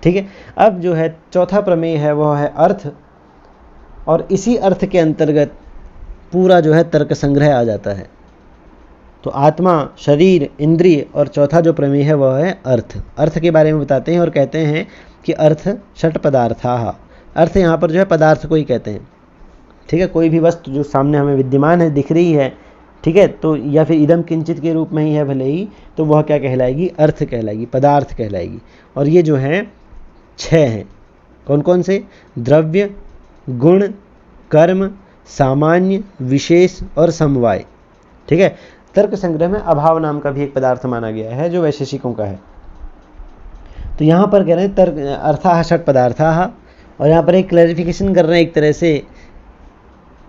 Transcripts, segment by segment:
ठीक है। अब जो है चौथा प्रमेय है वह है अर्थ, और इसी अर्थ के अंतर्गत पूरा जो है तर्क संग्रह आ जाता है। तो आत्मा, शरीर, इंद्रिय और चौथा जो प्रमेय है वह है अर्थ। अर्थ के बारे में बताते हैं और कहते हैं कि अर्थ षट पदार्थाः। अर्थ यहाँ पर जो है पदार्थ को ही कहते हैं, ठीक है। कोई भी वस्तु जो सामने हमें विद्यमान है, दिख रही है, ठीक है, तो या फिर इदम किंचित के रूप में ही है भले ही, तो वह क्या कहलाएगी? अर्थ कहलाएगी, पदार्थ कहलाएगी। और ये जो हैं 6 हैं। कौन कौन से? द्रव्य, गुण, कर्म, सामान्य, विशेष और समवाय, ठीक है। तर्क संग्रह में अभाव नाम का भी एक पदार्थ माना गया है जो वैशेषिकों का है। तो यहाँ पर कह रहे हैं तर्क अर्थाः षट पदार्थाः, और यहाँ पर एक क्लैरिफिकेशन कर रहे हैं एक तरह से,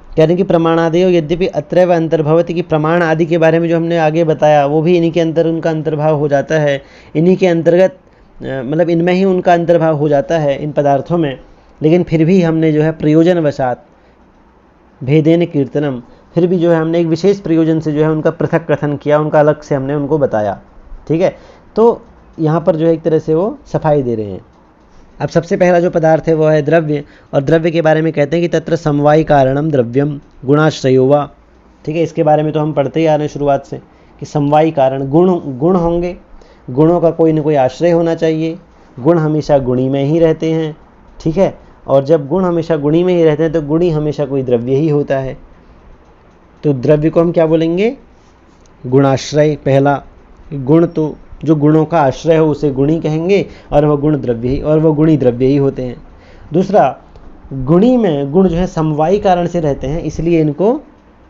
कह रहे हैं कि प्रमाणादयो यद्यपि अत्रैव अंतर्भवति, कि प्रमाण आदि के बारे में जो हमने आगे बताया वो भी इन्हीं के अंतर उनका अंतर्भाव हो जाता है, इन्हीं के अंतर्गत मतलब इनमें ही उनका अंतर्भाव हो जाता है इन पदार्थों में। लेकिन फिर भी हमने जो है प्रयोजन वशात भेदेन कीर्तनम, फिर भी जो है हमने एक विशेष प्रयोजन से जो है उनका पृथक कथन किया, उनका अलग से हमने उनको बताया, ठीक है। तो यहाँ पर जो है एक तरह से वो सफाई दे रहे हैं। अब सबसे पहला जो पदार्थ है वह है द्रव्य, और द्रव्य के बारे में कहते हैं कि तत्र समवायी कारणम द्रव्यम गुणाश्रयो वा, ठीक है। इसके बारे में तो हम पढ़ते ही आ रहे हैं शुरुआत से कि समवायी कारण, गुण होंगे, गुणों का कोई न कोई आश्रय होना चाहिए, गुण हमेशा गुणी में ही रहते हैं, ठीक है। और जब गुण हमेशा गुणी में ही रहते हैं तो गुणी हमेशा कोई द्रव्य ही होता है। तो द्रव्य को हम क्या बोलेंगे? गुणाश्रय। पहला गुण, तो जो गुणों का आश्रय हो उसे गुणी कहेंगे, और वह गुण द्रव्य ही, और वह गुणी द्रव्य ही होते हैं। दूसरा, गुणी में गुण जो है समवायी कारण से रहते हैं, इसलिए इनको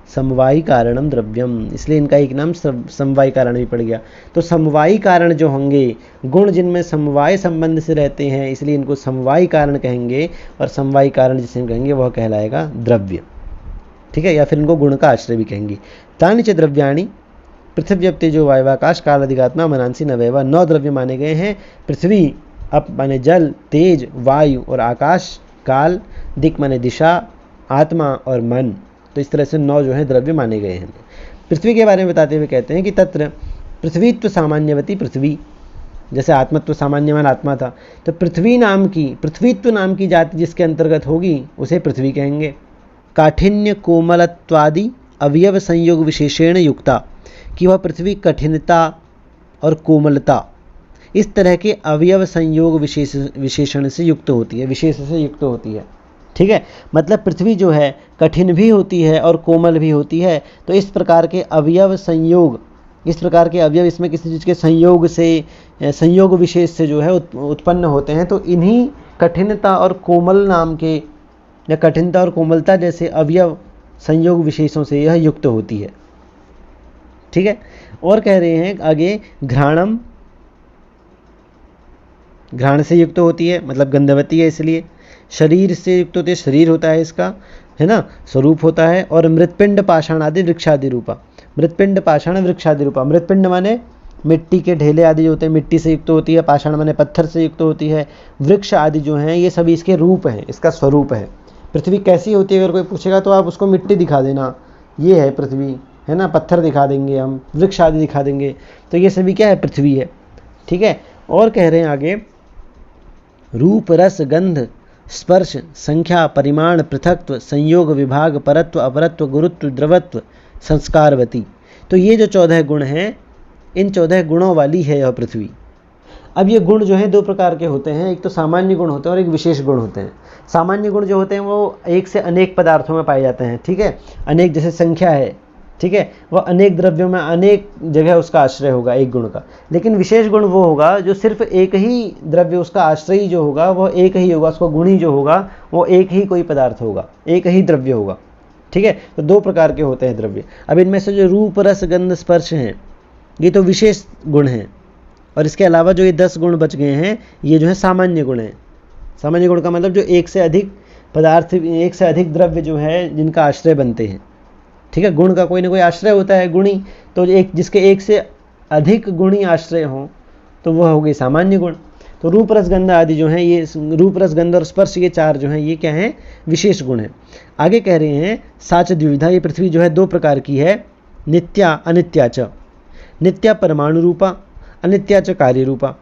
समवायी कारणम द्रव्यम, इसलिए इनका एक नाम समवायी कारण भी पड़ गया। तो समवायी कारण जो होंगे, गुण जिनमें समवाय संबंध से रहते हैं, इसलिए इनको समवायी कारण कहेंगे, और समवायी कारण जिसे कहेंगे वह कहलाएगा द्रव्य, ठीक है। या फिर इनको गुण का आश्रय भी कहेंगे। तानि च द्रव्याणि पृथ्व्यप्तेजो वायवाकाश कालादिगात्मा मनांसी नवैवा, 9 द्रव्य माने गए हैं। पृथ्वी अप माने जल, तेज, वायु और आकाश, काल, दिक् माने दिशा, आत्मा और मन। तो इस तरह से 9 जो है द्रव्य माने गए हैं। पृथ्वी के बारे में बताते हुए कहते हैं कि तत्र पृथ्वीत्व सामान्यवती पृथ्वी, जैसे आत्मत्व सामान्यवान आत्मा था, तो पृथ्वीत्व नाम की जाति जिसके अंतर्गत होगी उसे पृथ्वी कहेंगे। काठिन्य कोमलत्वादि अवयव संयोग विशेषण युक्ता, कि वह पृथ्वी कठिनता और कोमलता इस तरह के अवयव संयोग विशेषण से युक्त होती है, विशेष से युक्त होती है, ठीक है। मतलब पृथ्वी जो है कठिन भी होती है और कोमल भी होती है। तो इस प्रकार के अवयव संयोग, इस प्रकार के अवयव इसमें किसी चीज़ के संयोग से, संयोग विशेष से जो है उत्पन्न होते हैं। तो इन्हीं कठिनता और कोमल नाम के, या कठिनता और कोमलता जैसे अवयव संयोग विशेषों से यह युक्त होती है, ठीक है। और कह रहे हैं आगे, घ्राणम, घ्राण से युक्त होती है, मतलब गंधवती है इसलिए। शरीर से युक्त होती है, शरीर होता है इसका, है ना, स्वरूप होता है। और मृतपिंड पाषाण आदि वृक्षादि रूपा, मृतपिंड पाषाण वृक्षादि रूपा, मृतपिंड माने मिट्टी के ढेले आदि जो होते हैं मिट्टी से युक्त होती है, पाषाण माने पत्थर से युक्त होती है, वृक्ष आदि जो हैं ये सभी इसके रूप हैं, इसका स्वरूप है। पृथ्वी कैसी होती है अगर कोई पूछेगा तो आप उसको मिट्टी दिखा देना, ये है पृथ्वी, है ना, पत्थर दिखा देंगे हम, वृक्ष आदि दिखा देंगे, तो ये सभी क्या है? पृथ्वी है, ठीक है। और कह रहे हैं आगे, रूप रस गंध स्पर्श संख्या परिमाण पृथकत्व संयोग विभाग परत्व अपरत्व गुरुत्व द्रवत्व संस्कारवती, तो ये जो 14 गुण हैं, इन 14 गुणों वाली है यह पृथ्वी। अब ये गुण जो हैं 2 प्रकार के होते हैं, एक तो सामान्य गुण होते हैं और एक विशेष गुण होते हैं। सामान्य गुण जो होते हैं वो एक से अनेक पदार्थों में पाए जाते हैं, ठीक है। अनेक जैसे संख्या है, ठीक है, वह अनेक द्रव्यों में अनेक जगह उसका आश्रय होगा एक गुण का। लेकिन विशेष गुण वो होगा जो सिर्फ एक ही द्रव्य उसका आश्रयी जो होगा वह एक ही होगा, उसको गुणी जो होगा वो एक ही कोई पदार्थ होगा, एक ही द्रव्य होगा, ठीक है। तो 2 प्रकार के होते हैं द्रव्य। अब इनमें से जो रूप रस गंध स्पर्श हैं ये तो विशेष गुण हैं, और इसके अलावा जो ये 10 गुण बच गए हैं ये जो है सामान्य गुण हैं। सामान्य गुण का मतलब जो एक से अधिक पदार्थ, एक से अधिक द्रव्य जो है जिनका आश्रय बनते हैं, ठीक है। गुण का कोई ना कोई आश्रय होता है गुणी, तो एक जिसके एक से अधिक गुणी आश्रय हों तो वह हो गई सामान्य गुण। तो रूप रस गंध आदि जो हैं ये, रूप रस गंध और स्पर्श ये 4 जो हैं ये क्या हैं? विशेष गुण हैं। आगे कह रहे हैं साच द्विविधा, ये पृथ्वी जो है 2 प्रकार की है, नित्या अनित्या च। नित्या परमाणु रूपा, अनित्या च कार्य रूपा।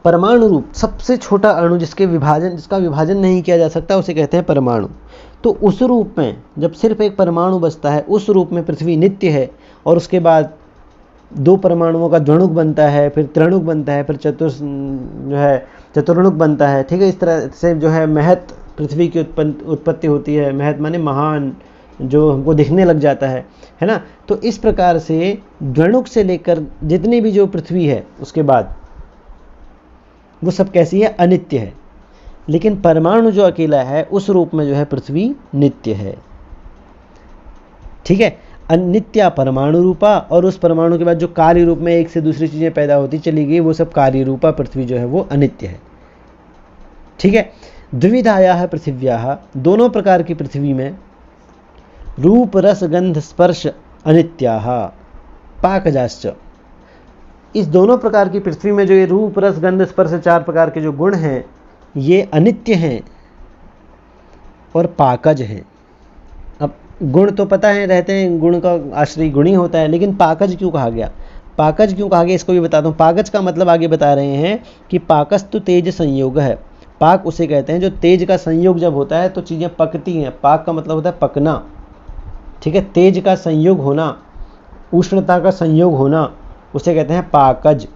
परमाणु रूप सबसे छोटा अणु जिसका विभाजन नहीं किया जा सकता उसे कहते हैं परमाणु। तो उस रूप में जब सिर्फ एक परमाणु बचता है, उस रूप में पृथ्वी नित्य है, और उसके बाद 2 परमाणुओं का द्विणुक बनता है, फिर त्रिणुक बनता है, फिर चतुर्णुक बनता है। ठीक है, इस तरह से जो है महत पृथ्वी की उत्पत्ति होती है। महत माने महान, जो हमको दिखने लग जाता है ना। तो इस प्रकार से द्विणुक से लेकर जितनी भी जो पृथ्वी है उसके बाद वो सब कैसी है, अनित्य है। लेकिन परमाणु जो अकेला है उस रूप में जो है पृथ्वी नित्य है। ठीक है, अनित्या परमाणु रूपा, और उस परमाणु के बाद जो कार्य रूप में एक से दूसरी चीजें पैदा होती चली गई, वो सब कार्य रूपा पृथ्वी जो है वो अनित्य है। ठीक है, द्विविधाया पृथिव्या, दोनों प्रकार की पृथ्वी में रूप रस गंध स्पर्श अनित्या पाकजाश्च, इस दोनों प्रकार की पृथ्वी में जो ये रूप रस गंध स्पर्श 4 प्रकार के जो गुण हैं ये अनित्य हैं और पाकज हैं। अब गुण तो पता है रहते हैं, गुण का आश्रय गुणी होता है, लेकिन पाकज क्यों कहा गया? पाकज क्यों कहा गया इसको भी बताता हूँ। पाकज का मतलब आगे बता रहे हैं कि पाकस्तु तेज संयोग है। पाक उसे कहते हैं जो तेज का संयोग जब होता है तो चीज़ें पकती हैं। पाक का मतलब होता है पकना। ठीक है, तेज का संयोग होना, उष्णता का संयोग होना, उसे कहते हैं पाकज।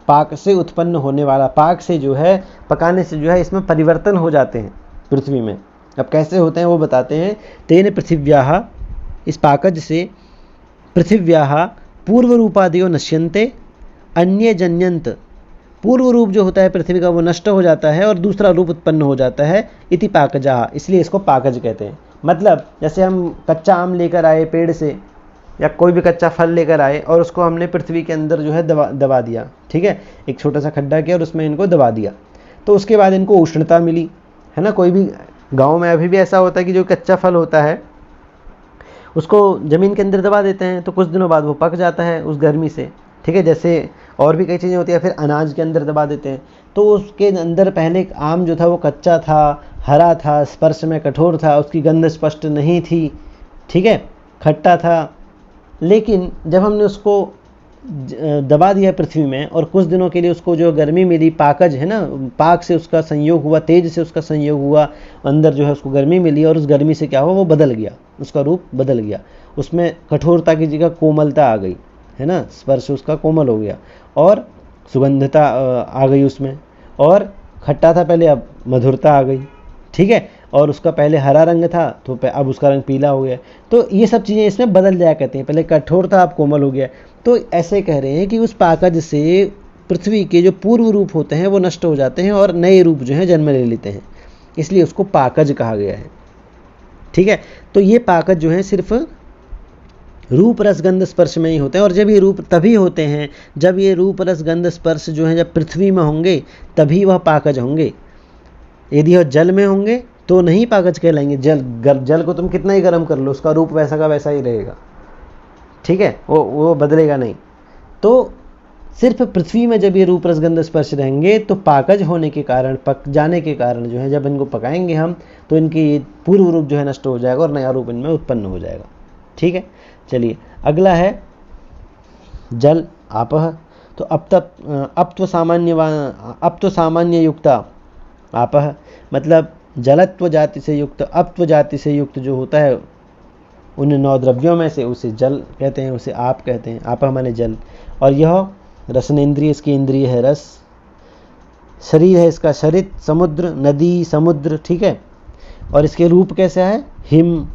पाक से उत्पन्न होने वाला, पाक से जो है पकाने से जो है इसमें परिवर्तन हो जाते हैं पृथ्वी में। अब कैसे होते हैं वो बताते हैं। तेन पृथिव्याः, इस पाकज से पृथिव्याः पूर्व रूपादियो नश्यन्ते अन्य जन्यंत, पूर्व रूप जो होता है पृथ्वी का वो नष्ट हो जाता है और दूसरा रूप उत्पन्न हो जाता है। इति पाकजाः, इसलिए इसको पाकज कहते हैं। मतलब जैसे हम कच्चा आम लेकर आए पेड़ से, या कोई भी कच्चा फल लेकर आए और उसको हमने पृथ्वी के अंदर जो है दबा दिया। ठीक है, एक छोटा सा खड्डा किया और उसमें इनको दबा दिया, तो उसके बाद इनको उष्णता मिली, है ना। कोई भी गांव में अभी भी ऐसा होता है कि जो कच्चा फल होता है उसको ज़मीन के अंदर दबा देते हैं, तो कुछ दिनों बाद वो पक जाता है उस गर्मी से। ठीक है, जैसे और भी कई चीज़ें होती है, फिर अनाज के अंदर दबा देते हैं, तो उसके अंदर पहले आम जो था वो कच्चा था, हरा था, स्पर्श में कठोर था, उसकी गंध स्पष्ट नहीं थी। ठीक है, खट्टा था, लेकिन जब हमने उसको दबा दिया पृथ्वी में और कुछ दिनों के लिए उसको जो गर्मी मिली, पाकज है ना, पाक से उसका संयोग हुआ, तेज से उसका संयोग हुआ, अंदर जो है उसको गर्मी मिली, और उस गर्मी से क्या हुआ, वो बदल गया, उसका रूप बदल गया, उसमें कठोरता की जगह कोमलता आ गई, है ना, स्पर्श उसका कोमल हो गया, और सुगंधता आ गई उसमें, और खट्टा था पहले अब मधुरता आ गई। ठीक है, और उसका पहले हरा रंग था तो अब उसका रंग पीला हो गया। तो ये सब चीज़ें इसमें बदल जाया करती हैं, पहले कठोर था अब कोमल हो गया। तो ऐसे कह रहे हैं कि उस पाकज से पृथ्वी के जो पूर्व रूप होते हैं वो नष्ट हो जाते हैं और नए रूप जो हैं जन्म ले लेते हैं, इसलिए उसको पाकज कहा गया है। ठीक है, तो ये पाकज जो है सिर्फ रूप रस गंध स्पर्श में ही होते हैं, और जब ये रूप तभी होते हैं जब ये रूप रस गंध स्पर्श जो है जब पृथ्वी में होंगे तभी वह पाकज होंगे। यदि वह जल में होंगे तो नहीं पाकज कहलाएंगे। जल को तुम कितना ही गर्म कर लो उसका रूप वैसा का वैसा ही रहेगा। ठीक है, वो बदलेगा नहीं। तो सिर्फ पृथ्वी में जब ये रूप रस गंध स्पर्श रहेंगे तो पाकज होने के कारण, पक जाने के कारण जो है जब इनको पकाएंगे हम तो इनकी पूर्व रूप जो है नष्ट हो जाएगा और नया रूप इनमें उत्पन्न हो जाएगा। ठीक है, चलिए अगला है जल आपह। तो अप्त्व सामान्य युक्ता आपह, मतलब जलत्व जाति से युक्त, अपत्व जाति से युक्त जो होता है उन 9 द्रव्यों में से उसे जल कहते हैं, उसे आप कहते हैं। आपह माने जल। और यह रसनेन्द्रिय, इसकी इंद्रिय है रस, शरीर है इसका शरित, समुद्र नदी समुद्र। ठीक है, और इसके रूप कैसा है, हिम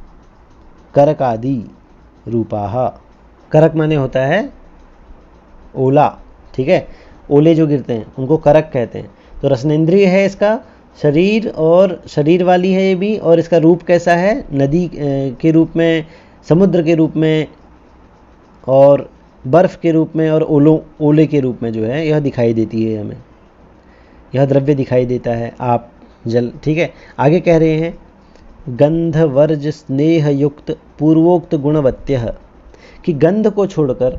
करक आदि रूपाहा। करक माने होता है ओला। ठीक है, ओले जो गिरते हैं उनको करक कहते हैं। तो रसनेन्द्रिय है इसका शरीर, और शरीर वाली है ये भी, और इसका रूप कैसा है, नदी के रूप में, समुद्र के रूप में, और बर्फ़ के रूप में, और ओले के रूप में जो है यह दिखाई देती है हमें, यह द्रव्य दिखाई देता है आप जल। ठीक है, आगे कह रहे हैं गंध वर्ज स्नेह युक्त पूर्वोक्त गुणवत्यः, कि गंध को छोड़कर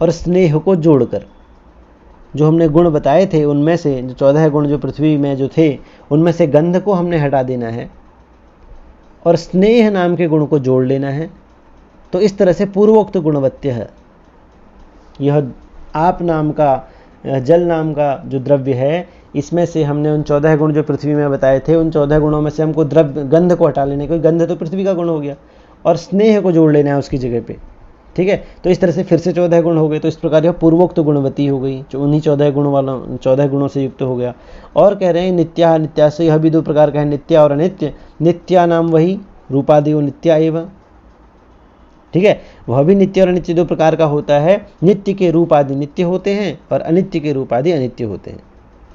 और स्नेह को जोड़कर, जो हमने गुण बताए थे उनमें से जो 14 गुण जो पृथ्वी में जो थे उनमें से गंध को हमने हटा देना है और स्नेह नाम के गुण को जोड़ लेना है। तो इस तरह से पूर्वोक्त गुणवत्य है, यह आप नाम का जल नाम का जो द्रव्य है, इसमें से हमने उन 14 गुण जो पृथ्वी में बताए थे, उन 14 गुणों में से हमको द्रव्य गंध को हटा लेने, कोई गंध तो पृथ्वी का गुण हो गया, और स्नेह को जोड़ लेना है उसकी जगह पे। ठीक है, तो इस तरह से फिर से 14 गुण हो गए। तो इस प्रकार यह पूर्वोक्त गुणवती हो गई, जो उन्हीं 14 गुणों से युक्त हो गया। और कह रहे हैं नित्या नित्या से, यह भी दो प्रकार का है, नित्य और अनित्य। नित्या नाम वही रूपादि नित्या एवं, ठीक है, वह भी नित्य और अनित्य दो प्रकार का होता है। नित्य के रूप आदि नित्य होते हैं और अनित्य के रूप आदि अनित्य होते हैं।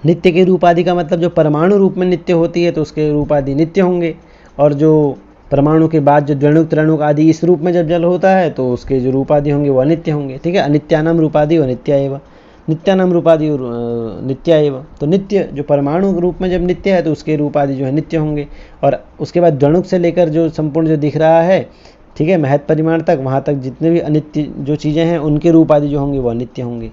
नित्य के रूप आदि का मतलब जो परमाणु रूप में नित्य होती है तो उसके रूप आदि नित्य होंगे, और जो परमाणु के बाद जो द्वणुक त्रणुक आदि इस रूप में जब जल होता है तो उसके जो रूप आदि होंगे वो अनित्य होंगे। ठीक है, अनित्यानाम रूपादि व नित्या एवं, नित्यानाम रूपादि नित्या एवं। तो नित्य जो परमाणु रूप में जब नित्य है तो उसके रूप आदि जो है नित्य होंगे, और उसके बाद द्वणुक से लेकर जो संपूर्ण जो दिख रहा है, ठीक है, महत् परिमाण तक, वहाँ तक जितने भी अनित्य जो चीज़ें हैं उनके रूप आदि जो होंगे वो अनित्य होंगे।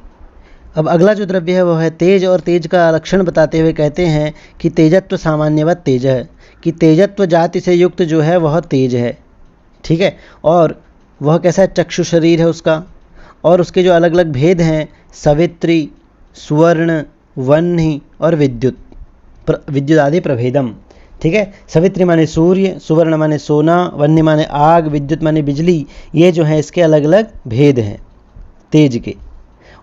अब अगला जो द्रव्य है वह है तेज, और तेज का लक्षण बताते हुए कहते हैं कि तेजत्व सामान्यवत तेज है, कि तेजत्व जाति से युक्त जो है वह तेज है। ठीक है, और वह कैसा है, चक्षु शरीर है उसका, और उसके जो अलग अलग भेद हैं, सवित्री, सुवर्ण, वह्नि और विद्युत, विद्युत आदि प्रभेदम। ठीक है, सवित्री माने सूर्य, सुवर्ण माने सोना, वह्नि माने आग, विद्युत माने बिजली, ये जो है इसके अलग अलग भेद हैं तेज के।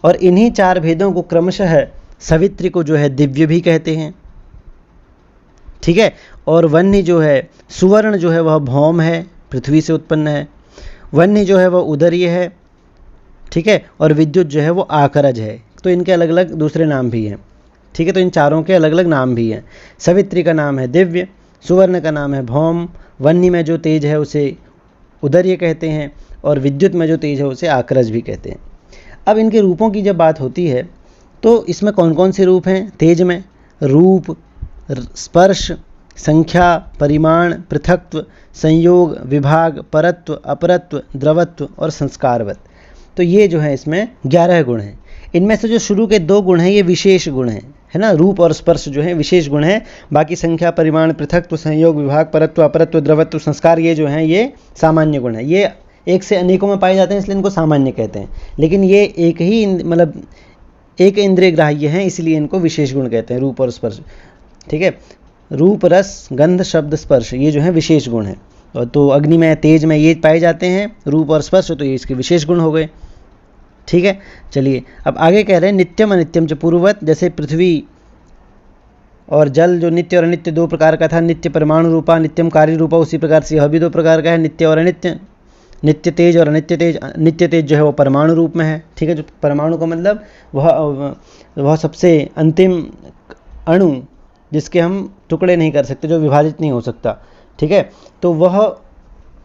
और इन्हीं 4 भेदों को क्रमशः सवित्री को जो है दिव्य भी कहते हैं। ठीक है, और वह्नि जो है, सुवर्ण जो है वह भौम है, पृथ्वी से उत्पन्न है, वह्नि जो है वह उदर्य है, ठीक है, और विद्युत जो है वो आकरज है। तो इनके अलग अलग दूसरे नाम भी हैं। ठीक है, तो इन चारों के अलग अलग नाम भी हैं। सवित्री का नाम है दिव्य, सुवर्ण का नाम है भौम, वह्नि में जो तेज है उसे उदर्य कहते हैं, और विद्युत में जो तेज है उसे आकरज भी कहते हैं। अब इनके रूपों की जब बात होती है तो इसमें कौन कौन से रूप हैं तेज में? रूप, स्पर्श, संख्या, परिमाण, पृथक्त्व, संयोग, विभाग, परत्व, अपरत्व, द्रवत्व और संस्कारवत। तो ये जो है इसमें 11 गुण हैं। इनमें से जो शुरू के 2 गुण हैं ये विशेष गुण हैं, है ना, रूप और स्पर्श जो है विशेष गुण हैं। बाकी संख्या, परिमाण, पृथक्त्व, संयोग, विभाग, परत्व, अपरत्व, द्रवत्व, संस्कार ये जो हैं ये सामान्य गुण हैं। ये एक से अनेकों में पाए जाते हैं इसलिए इनको सामान्य कहते हैं, लेकिन ये एक ही मतलब एक इंद्रिय ग्राह्य हैं इसलिए इनको विशेष गुण कहते हैं, रूप और स्पर्श। ठीक है, रूप, रस, गंध, शब्द, स्पर्श ये जो है विशेष गुण हैं। तो अग्नि में, तेज में ये पाए जाते हैं, रूप और स्पर्श, तो ये इसके विशेष गुण हो गए। ठीक है, चलिए अब आगे कह रहे हैं नित्यम अनित्यम च पूर्ववत। जैसे पृथ्वी और जल जो नित्य और अनित्य 2 प्रकार का था, नित्य परमाणु रूपा, नित्यम कार्य रूपा, उसी प्रकार से यह भी 2 प्रकार का है, नित्य और अनित्य। नित्य तेज और अनित्य तेज। नित्य तेज जो है वो परमाणु रूप में है। ठीक है, जो परमाणु का मतलब वह सबसे अंतिम अणु जिसके हम टुकड़े नहीं कर सकते, जो विभाजित नहीं हो सकता। ठीक है, तो वह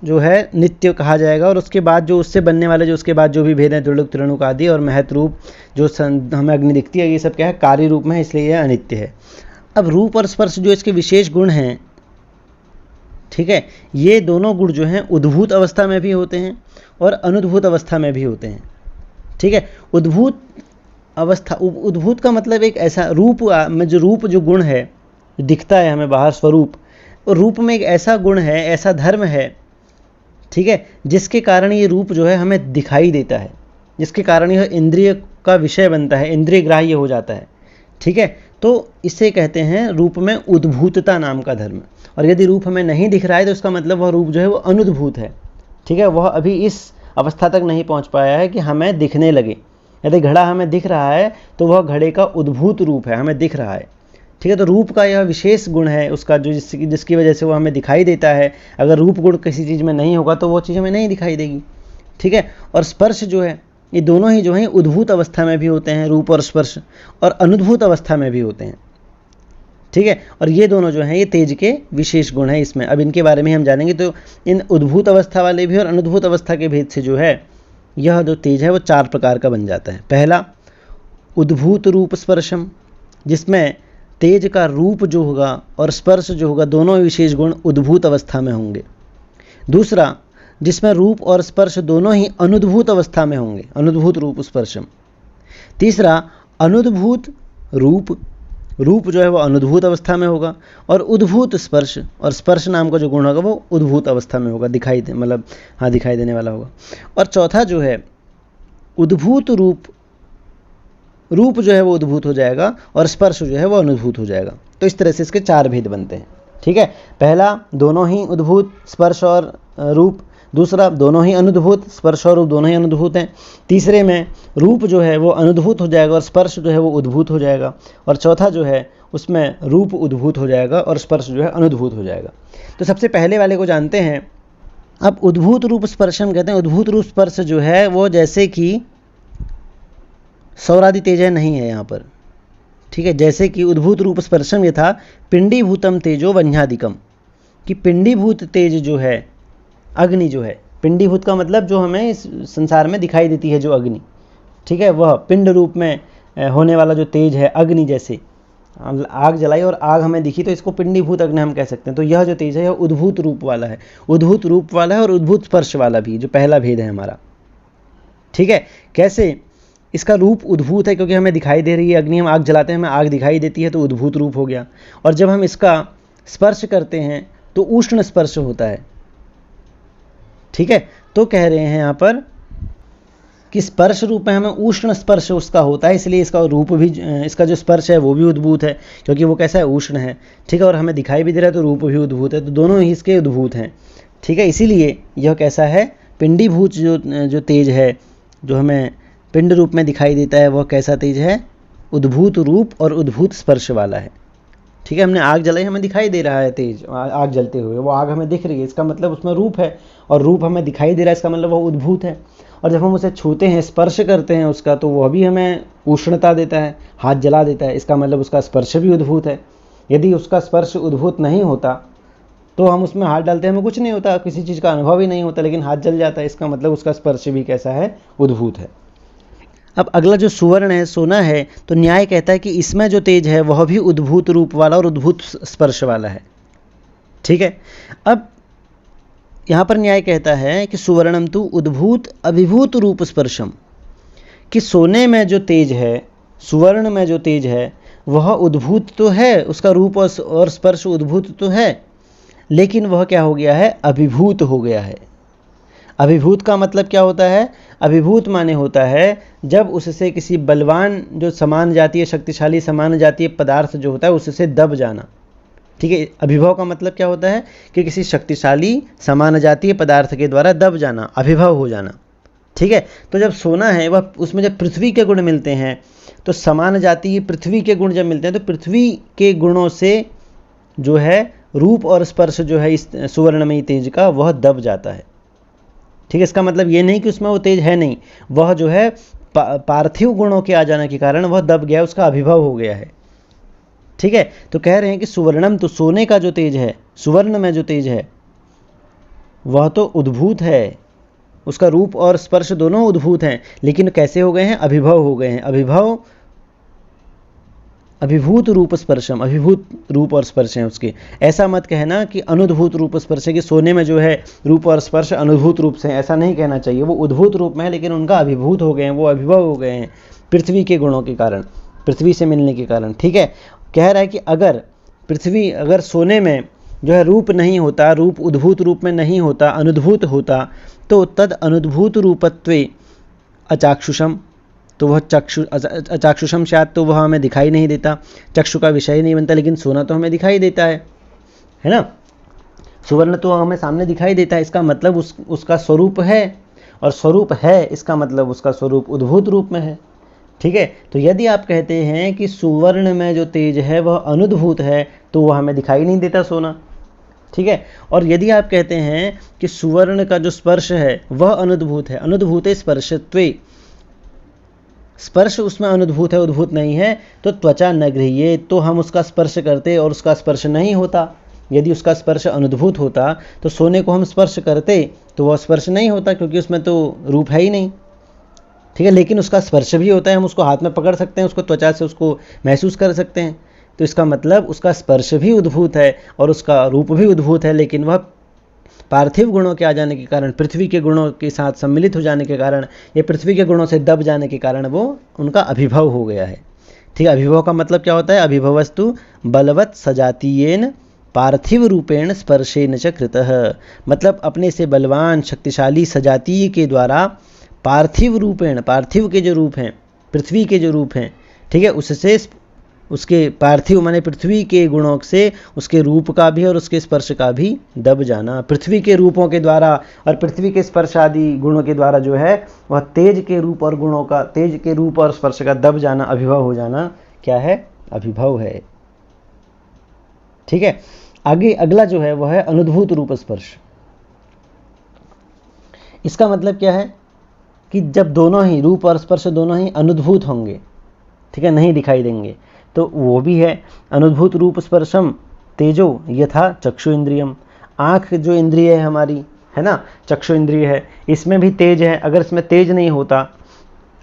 जो है नित्य कहा जाएगा, और उसके बाद जो उससे बनने वाले जो उसके बाद जो भी भेद हैं, द्विणुक, त्रिणुक आदि और महत रूप जो हमें अग्नि दिखती है, ये सब क्या है, कार्य रूप में है, इसलिए यह अनित्य है। अब रूप और स्पर्श जो इसके विशेष गुण हैं, ठीक है, ये दोनों गुण जो हैं उद्भूत अवस्था में भी होते हैं और अनुद्भूत अवस्था में भी होते हैं। ठीक है, उद्भूत अवस्था, उद्भूत का मतलब एक ऐसा रूप में जो रूप जो गुण है दिखता है हमें बाहर स्वरूप, और रूप में एक ऐसा गुण है, ऐसा धर्म है, ठीक है, जिसके कारण ये रूप जो है हमें दिखाई देता है, जिसके कारण यह इंद्रिय का विषय बनता है, इंद्रिय ग्राह्य हो जाता है। ठीक है, तो इसे कहते हैं रूप में उद्भूतता नाम का धर्म। और यदि रूप हमें नहीं दिख रहा है तो उसका मतलब वह रूप जो है वो अनुद्भूत है। ठीक है, वह अभी इस अवस्था तक नहीं पहुंच पाया है कि हमें दिखने लगे। यदि घड़ा हमें दिख रहा है तो वह घड़े का उद्भूत रूप है, हमें दिख रहा है। ठीक है, तो रूप का यह विशेष गुण है उसका, जो जिसकी वजह से वो हमें दिखाई देता है। अगर रूप गुण किसी चीज़ में नहीं होगा तो वो चीज़ हमें नहीं दिखाई देगी। ठीक है, और स्पर्श जो है ये दोनों ही जो हैं उद्भूत अवस्था में भी होते हैं, रूप और स्पर्श, और अनुद्भूत अवस्था में भी होते हैं। ठीक है, और ये दोनों जो हैं ये तेज के विशेष गुण हैं इसमें। अब इनके बारे में हम जानेंगे। तो इन उद्भूत अवस्था वाले भी और अनुद्भूत अवस्था के भेद से जो है यह जो तेज है वो 4 प्रकार का बन जाता है। पहला उद्भूत रूप स्पर्शम, जिसमें तेज का रूप जो होगा और स्पर्श जो होगा दोनों विशेष गुण उद्भूत अवस्था में होंगे। दूसरा, जिसमें रूप और स्पर्श दोनों ही अनुद्भूत अवस्था में होंगे, अनुद्भूत रूप स्पर्शम। तीसरा, अनुद्भूत रूप, रूप जो है वो अनुद्भूत अवस्था में होगा, और उद्भूत स्पर्श, और स्पर्श नाम का जो गुण होगा वो उद्भूत अवस्था में होगा, दिखाई देने वाला होगा। और चौथा जो है उद्भूत रूप, रूप जो है वो उद्भूत हो जाएगा और स्पर्श जो है वो अनुभूत हो जाएगा। तो इस तरह से इसके 4 भेद बनते हैं। ठीक है, पहला दोनों ही उद्भूत स्पर्श और रूप, दूसरा दोनों ही अनुद्भूत स्पर्श और रूप दोनों ही अनुद्भूत हैं, तीसरे में रूप जो है वो अनुद्भूत हो जाएगा और स्पर्श जो है वो उद्भूत हो जाएगा, और चौथा जो है उसमें रूप उद्भूत हो जाएगा और स्पर्श जो है अनुद्भूत हो जाएगा। तो सबसे पहले वाले को जानते हैं। अब उद्भूत रूप स्पर्श हम कहते हैं, उद्भूत रूप स्पर्श जो है वो जैसे कि सौरादि तेजः नहीं है यहाँ पर। ठीक है, जैसे कि उद्भूत रूप स्पर्शम यथा पिंडीभूतम तेजो वन्यादिकम, कि पिंडीभूत तेज जो है, अग्नि जो है, पिंडीभूत का मतलब जो हमें इस संसार में दिखाई देती है जो अग्नि, ठीक है, वह पिंड रूप में होने वाला जो तेज है, अग्नि जैसे आग जलाई और आग हमें दिखी तो इसको पिंडीभूत अग्नि हम कह सकते हैं। तो यह जो तेज है यह उद्भूत रूप वाला है, उद्भूत रूप वाला है और उद्भूत स्पर्श वाला भी, जो पहला भेद है हमारा। ठीक है, कैसे? इसका रूप उद्भूत है क्योंकि हमें दिखाई दे रही है अग्नि, हम आग जलाते हैं हमें आग दिखाई देती है तो उद्भूत रूप हो गया। और जब हम इसका स्पर्श करते हैं तो उष्ण स्पर्श होता है। ठीक है, तो कह रहे हैं यहाँ पर कि स्पर्श रूप में हमें उष्ण स्पर्श उसका होता है, इसलिए इसका रूप भी, इसका जो स्पर्श है वो भी उद्भूत है क्योंकि वो कैसा है, उष्ण है। ठीक है, और हमें दिखाई भी दे रहा है तो रूप भी उद्भूत है, तो दोनों ही इसके उद्भूत हैं। ठीक है, इसीलिए यह कैसा है, पिंडीभूत जो तेज है, जो हमें पिंड रूप में दिखाई देता है, वह कैसा तेज है, उद्भूत रूप और उद्भूत स्पर्श वाला है। ठीक है, हमने आग जलाई, हमें दिखाई दे रहा है तेज आग जलते हुए, वो आग हमें दिख रही है, इसका मतलब उसमें रूप है, और रूप हमें दिखाई दे रहा है, इसका मतलब वो उद्भूत है। और जब हम उसे छूते हैं, स्पर्श करते हैं उसका, तो वह भी हमें उष्णता देता है, हाथ जला देता है, इसका मतलब उसका स्पर्श भी उद्भूत है। यदि उसका स्पर्श उद्भूत नहीं होता तो हम उसमें हाथ डालते हैं, हमें कुछ नहीं होता, किसी चीज़ का अनुभव ही नहीं होता, लेकिन हाथ जल जाता है, इसका मतलब उसका स्पर्श भी कैसा है, उद्भूत है। अब अगला जो सुवर्ण है, सोना है, तो न्याय कहता है कि इसमें जो तेज है वह भी उद्भूत रूप वाला और उद्भूत स्पर्श वाला है। ठीक है, अब यहाँ पर न्याय कहता है कि सुवर्णम तु उद्भूत अभिभूत रूप स्पर्शम, कि सोने में जो तेज है, सुवर्ण में जो तेज है वह उद्भूत तो है, उसका रूप और स्पर्श उद्भूत तो है, लेकिन वह क्या हो गया है, अभिभूत हो गया है। अभिभूत का मतलब क्या होता है, अभिभूत माने होता है जब उससे किसी बलवान जो समान जातीय, शक्तिशाली समान जातीय पदार्थ जो होता है उससे दब जाना। ठीक है, अभिभव का मतलब क्या होता है कि किसी शक्तिशाली समान जातीय पदार्थ के द्वारा दब जाना, अभिभव हो जाना। ठीक है, तो जब सोना है वह, उसमें जब पृथ्वी के गुण मिलते हैं, तो समान जातीय पृथ्वी के गुण जब मिलते हैं तो पृथ्वी के गुणों से जो है रूप और स्पर्श जो है इस सुवर्णमयी तेज का, वह दब जाता है। ठीक है, इसका मतलब ये नहीं कि उसमें वो तेज है नहीं, वह जो है पार्थिव गुणों के आ जाने के कारण वह दब गया, उसका अभिभव हो गया है। ठीक है, तो कह रहे हैं कि सुवर्णम, तो सोने का जो तेज है, सुवर्ण में जो तेज है वह तो उद्भूत है, उसका रूप और स्पर्श दोनों उद्भूत हैं, लेकिन कैसे हो गए हैं, अभिभव हो गए हैं। अभिभव, अभिभूत रूप स्पर्शम, अभिभूत रूप और स्पर्श है उसके। ऐसा मत कहना कि अनुद्भूत रूप स्पर्श है, कि सोने में जो है रूप और स्पर्श अनुद्भूत रूप से, ऐसा नहीं कहना चाहिए। वो उद्भूत रूप में है लेकिन उनका अभिभूत हो गए हैं, वो अभिभव हो गए हैं पृथ्वी के गुणों के कारण, पृथ्वी से मिलने के कारण। ठीक है, कह रहा है कि अगर पृथ्वी, अगर सोने में जो है रूप नहीं होता, रूप उद्भूत रूप में नहीं होता, अनुद्भूत होता, तो तद अनुद्भूत रूपत्वे अचाक्षुषम, तो वह अचाक्षुषम शायद, तो वह हमें दिखाई नहीं देता, चक्षु का विषय नहीं बनता, लेकिन सोना तो हमें दिखाई देता है ना, सुवर्ण तो हमें सामने दिखाई देता है, इसका मतलब उसका स्वरूप है, और स्वरूप है इसका मतलब उसका स्वरूप उद्भूत रूप में है। ठीक है, तो यदि आप कहते हैं कि सुवर्ण में जो तेज है वह अनुद्भूत है, तो वह हमें दिखाई नहीं देता सोना। ठीक है, और यदि आप कहते हैं कि सुवर्ण का जो स्पर्श है वह अनुद्भूत है, अनुद्भूत स्पर्शत्वे, स्पर्श उसमें अनुद्भूत है, उद्भूत नहीं है, तो त्वचा न गृह्ये, तो हम उसका स्पर्श करते और उसका स्पर्श नहीं होता। यदि उसका स्पर्श अनुद्भूत होता तो सोने को हम स्पर्श करते तो वह स्पर्श नहीं होता, क्योंकि उसमें तो रूप है ही नहीं। ठीक है, लेकिन उसका स्पर्श भी होता है, हम उसको हाथ में पकड़ सकते हैं, उसको त्वचा से उसको महसूस कर सकते हैं, तो इसका मतलब उसका स्पर्श भी उद्भूत है और उसका रूप भी उद्भूत है, लेकिन वह पार्थिव गुणों के आ जाने के कारण, पृथ्वी के गुणों के साथ सम्मिलित हो जाने के कारण, ये पृथ्वी के गुणों से दब जाने के कारण वो उनका अभिभव हो गया है। ठीक है, अभिभव का मतलब क्या होता है, अभिभवस्तु बलवत सजातीयेन पार्थिव रूपेण स्पर्शेन च कृतः, मतलब अपने से बलवान शक्तिशाली सजातीय के द्वारा पार्थिव रूपेण, पार्थिव के जो रूप हैं, पृथ्वी के जो रूप हैं, ठीक है, उससे उसके पार्थिव माने पृथ्वी के गुणों से उसके रूप का भी और उसके स्पर्श का भी दब जाना। पृथ्वी के रूपों के द्वारा और पृथ्वी के स्पर्श आदि गुणों के द्वारा जो है वह तेज के रूप और गुणों का, तेज के रूप और स्पर्श का दब जाना, अभिभव हो जाना क्या है? अभिभव है। ठीक है, आगे अगला जो है वह है अनुद्भूत रूप स्पर्श। इसका मतलब क्या है कि जब दोनों ही रूप और स्पर्श दोनों ही अनुद्भूत होंगे, ठीक है, नहीं दिखाई देंगे, तो वो भी है अनुद्भूत रूप स्पर्शम तेजो यथा चक्षु इंद्रियम। आँख जो इंद्रिय है हमारी, है ना, चक्षु इंद्रिय है, इसमें भी तेज है। अगर इसमें तेज नहीं होता,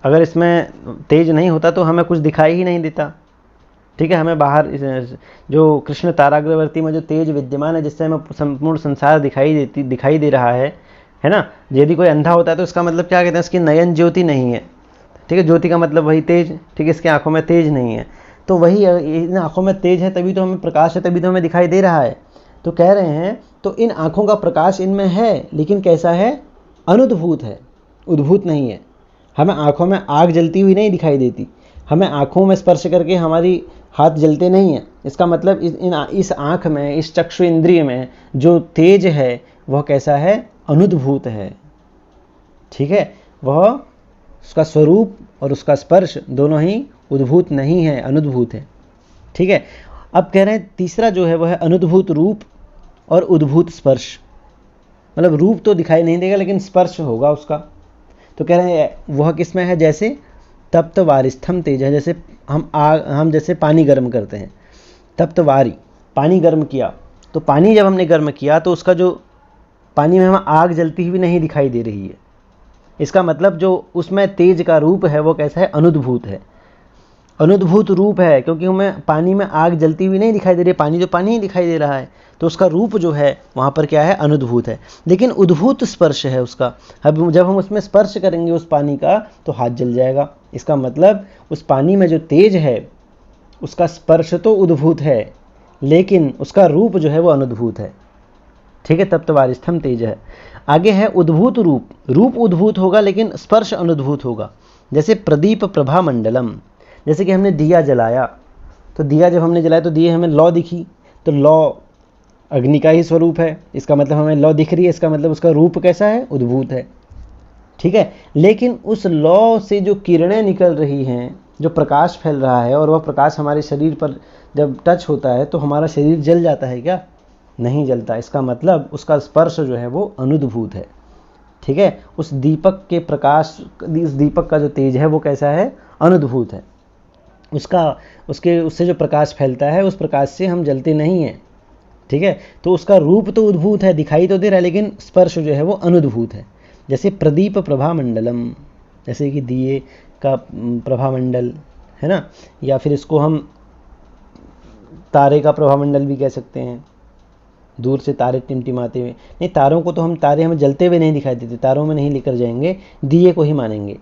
अगर इसमें तेज नहीं होता तो हमें कुछ दिखाई ही नहीं देता। ठीक है, हमें बाहर जो कृष्ण ताराग्रवर्ती में जो तेज विद्यमान है जिससे हमें संपूर्ण संसार दिखाई दे रहा है ना। यदि कोई अंधा होता है तो इसका मतलब क्या कहते हैं? इसकी नयन ज्योति नहीं है। ठीक है, ज्योति का मतलब वही तेज। ठीक है, इसकी आंखों में तेज नहीं है, तो वही इन आंखों में तेज है तभी तो हमें प्रकाश है, तभी तो हमें दिखाई दे रहा है। तो कह रहे हैं तो इन आंखों का प्रकाश इनमें है, लेकिन कैसा है? अनुद्भूत है, उद्भूत नहीं है। हमें आंखों में आग जलती हुई नहीं दिखाई देती, हमें आंखों में स्पर्श करके हमारी हाथ जलते नहीं है। इसका मतलब इस आंख में, इस चक्षु इंद्रिय में जो तेज है वह कैसा है? अनुद्भूत है। ठीक है, वह उसका स्वरूप और उसका स्पर्श दोनों ही उद्भूत नहीं है, अनुद्भूत है। ठीक है, अब कह रहे हैं तीसरा जो है वह है अनुद्भूत रूप और उद्भूत स्पर्श। मतलब रूप तो दिखाई नहीं देगा लेकिन स्पर्श होगा उसका। तो कह रहे हैं वह किसमें है? जैसे तप्त वारिस्थम तेज है। जैसे हम जैसे पानी गर्म करते हैं, तप्त वारी, पानी गर्म किया, तो पानी जब हमने गर्म किया तो उसका जो पानी में हमें आग जलती हुई नहीं दिखाई दे रही है। इसका मतलब जो उसमें तेज का रूप है वो कैसा है? अनुद्भूत है, अनुद्भूत रूप है, क्योंकि हमें पानी में आग जलती हुई नहीं दिखाई दे रही, पानी जो पानी ही दिखाई दे रहा है, तो उसका रूप जो है वहाँ पर क्या है? अनुद्भूत है। लेकिन उद्भूत स्पर्श है उसका। अब जब हम उसमें स्पर्श करेंगे उस पानी का तो हाथ जल जाएगा। इसका मतलब उस पानी में जो तेज है उसका स्पर्श तो उद्भूत है, लेकिन उसका रूप जो है वो अनुद्भूत है। ठीक है, तप्त वारिस्थम तेज है। आगे है उद्भूत रूप। रूप उद्भूत होगा लेकिन स्पर्श अनुद्भूत होगा। जैसे प्रदीप प्रभा मंडलम, जैसे कि हमने दिया जलाया, तो दिया जब हमने जलाया तो दिए हमें लौ दिखी, तो लौ अग्नि का ही स्वरूप है, इसका मतलब हमें लौ दिख रही है, इसका मतलब उसका रूप कैसा है? उद्भूत है। ठीक है, लेकिन उस लौ से जो किरणें निकल रही हैं, जो प्रकाश फैल रहा है, और वह प्रकाश हमारे शरीर पर जब टच होता है तो हमारा शरीर जल जाता है क्या? नहीं जलता। इसका मतलब उसका स्पर्श जो है वो अनुद्भूत है। ठीक है, उस दीपक के प्रकाश, इस दीपक का जो तेज है वो कैसा है? अनुद्भूत है। उससे जो प्रकाश फैलता है उस प्रकाश से हम जलते नहीं हैं। ठीक है, तो उसका रूप तो उद्भूत है, दिखाई तो दे रहा है, लेकिन स्पर्श जो है वो अनुद्भूत है। जैसे प्रदीप प्रभा मंडलम, जैसे कि दिए का प्रभा मंडल है ना, या फिर इसको हम तारे का प्रभा मंडल भी कह सकते हैं। दूर से तारे टिमटिमाते हुए, नहीं, तारों को तो तारे हमें जलते हुए नहीं दिखाई देते, तारों में नहीं लेकर जाएंगे, दिए को ही मानेंगे।